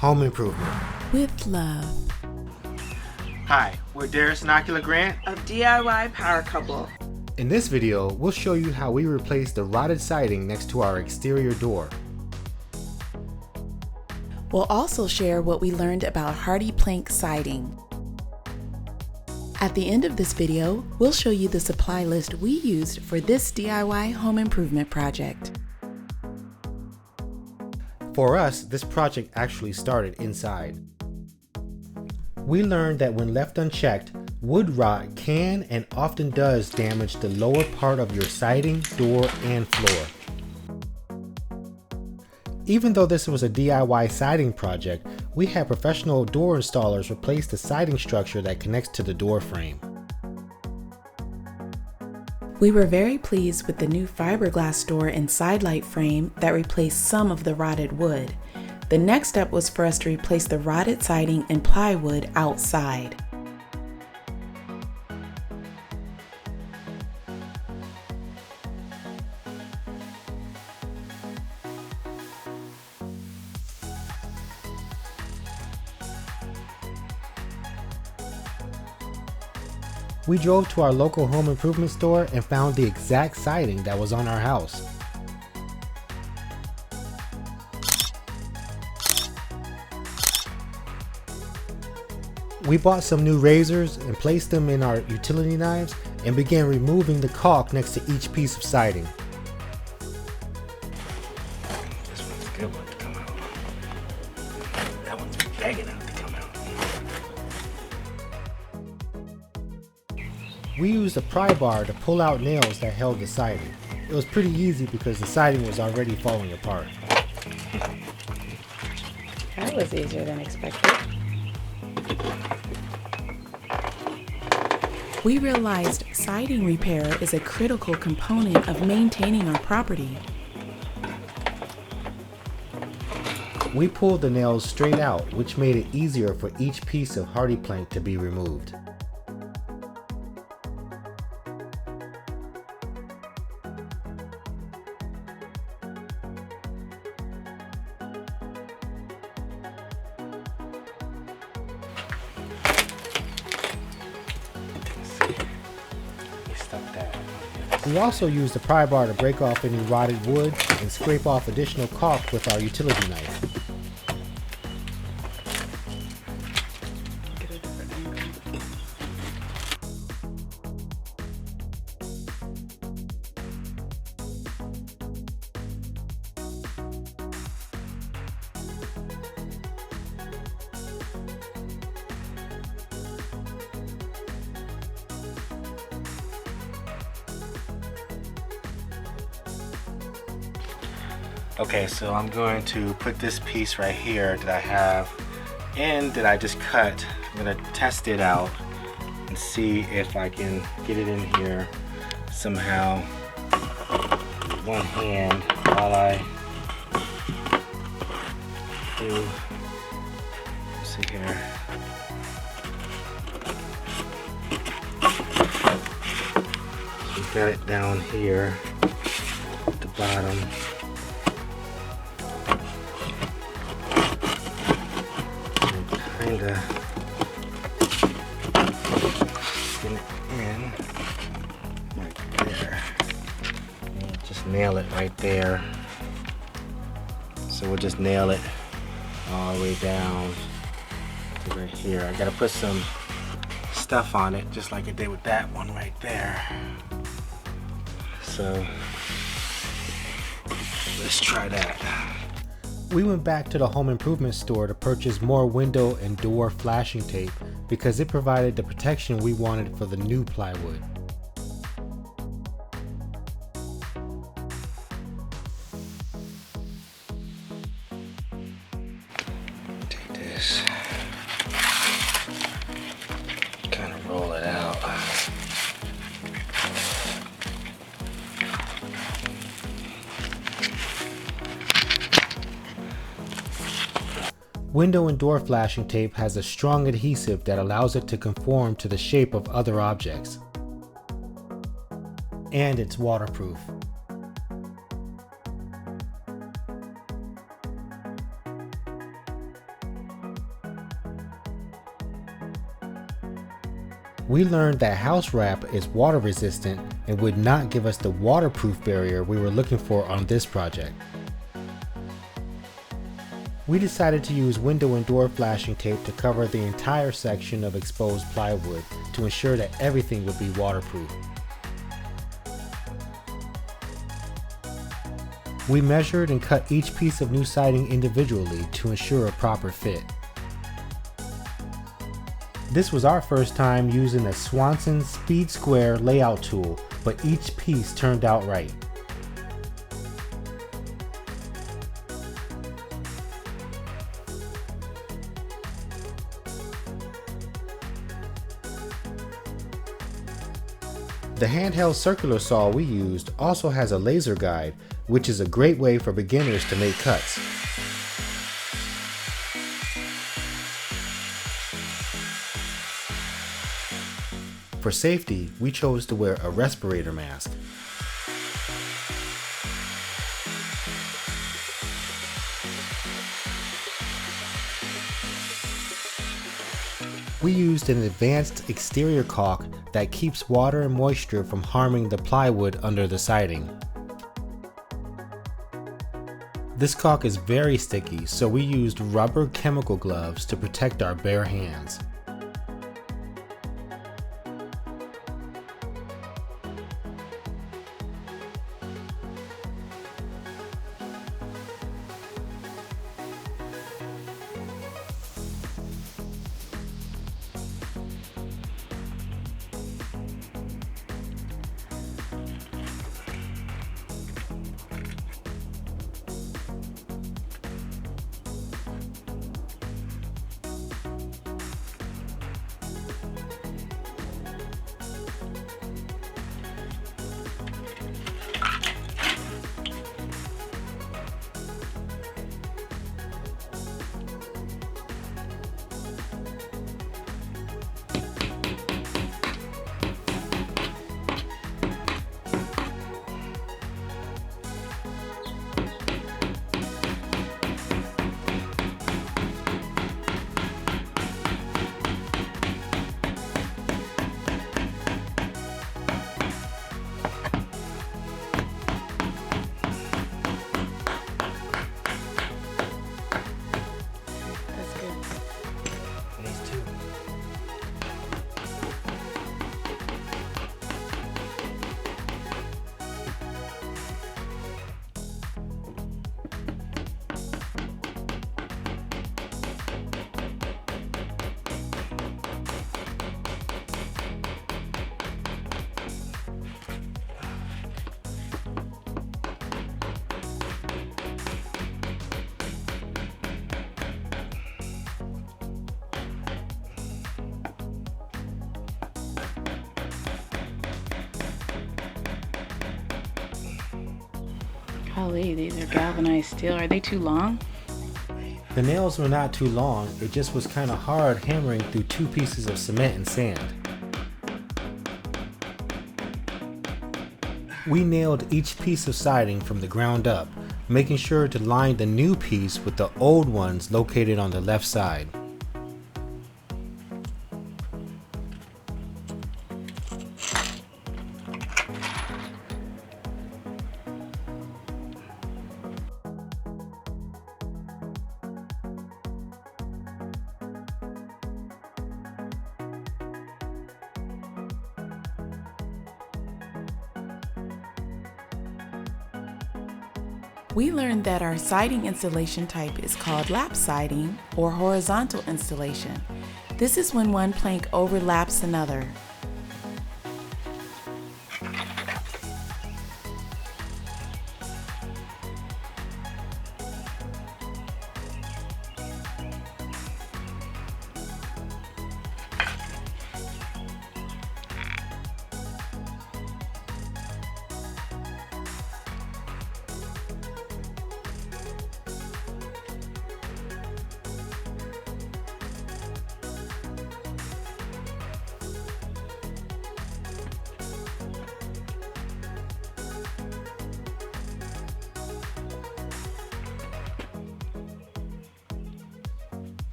home improvement with love. Hi, we're Darius and Ocular Grant of diypowercouple. In this video, we'll show you how we replaced the rotted siding next to our exterior door. We'll also share what we learned about Hardie Plank siding. At the end of this video, we'll show you the supply list we used for this DIY home improvement project. For us, this project actually started inside. We learned that when left unchecked, wood rot can and often does damage the lower part of your siding, door, and floor. Even though this was a DIY siding project, we had professional door installers replace the siding structure that connects to the door frame. We were very pleased with the new fiberglass door and side light frame that replaced some of the rotted wood. The next step was for us to replace the rotted siding and plywood outside. We drove to our local home improvement store and found the exact siding that was on our house. We bought some new razors and placed them in our utility knives and began removing the caulk next to each piece of siding. This one's a good one to come out. That one's begging out to come out. We used a pry bar to pull out nails that held the siding. It was pretty easy because the siding was already falling apart. That was easier than expected. We realized siding repair is a critical component of maintaining our property. We pulled the nails straight out, which made it easier for each piece of Hardie Plank to be removed. We also used the pry bar to break off any rotted wood and scrape off additional caulk with our utility knife. Okay, so I'm going to put this piece right here that I have in that I just cut. I'm going to test it out and see if I can get it in here somehow with one hand while I do. Let's see here. So we've got it down here at the bottom. Get it in right there and just nail it right there. So we'll just nail it all the way down to right here. I gotta put some stuff on it just like I did with that one right there. So let's try that. We went back to the home improvement store to purchase more window and door flashing tape because it provided the protection we wanted for the new plywood. Take this, kind of roll it out. Window and door flashing tape has a strong adhesive that allows it to conform to the shape of other objects. And it's waterproof. We learned that house wrap is water resistant and would not give us the waterproof barrier we were looking for on this project. We decided to use window and door flashing tape to cover the entire section of exposed plywood to ensure that everything would be waterproof. We measured and cut each piece of new siding individually to ensure a proper fit. This was our first time using a Swanson Speed Square layout tool, but each piece turned out right. The handheld circular saw we used also has a laser guide, which is a great way for beginners to make cuts. For safety, we chose to wear a respirator mask. We used an advanced exterior caulk that keeps water and moisture from harming the plywood under the siding. This caulk is very sticky, so we used rubber chemical gloves to protect our bare hands. Golly, these are galvanized steel. Are they too long? The nails were not too long, it just was kind of hard hammering through 2 pieces of cement and sand. We nailed each piece of siding from the ground up, making sure to line the new piece with the old ones located on the left side. We learned that our siding installation type is called lap siding or horizontal installation. This is when one plank overlaps another.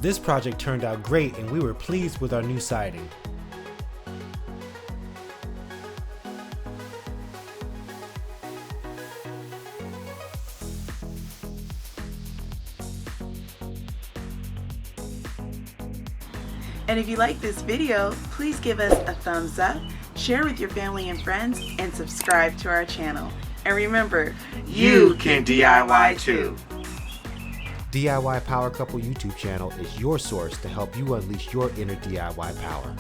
This project turned out great and we were pleased with our new siding. And if you like this video, please give us a thumbs up, share with your family and friends, and subscribe to our channel. And remember, you can DIY too. DIY Power Couple YouTube channel is your source to help you unleash your inner DIY power.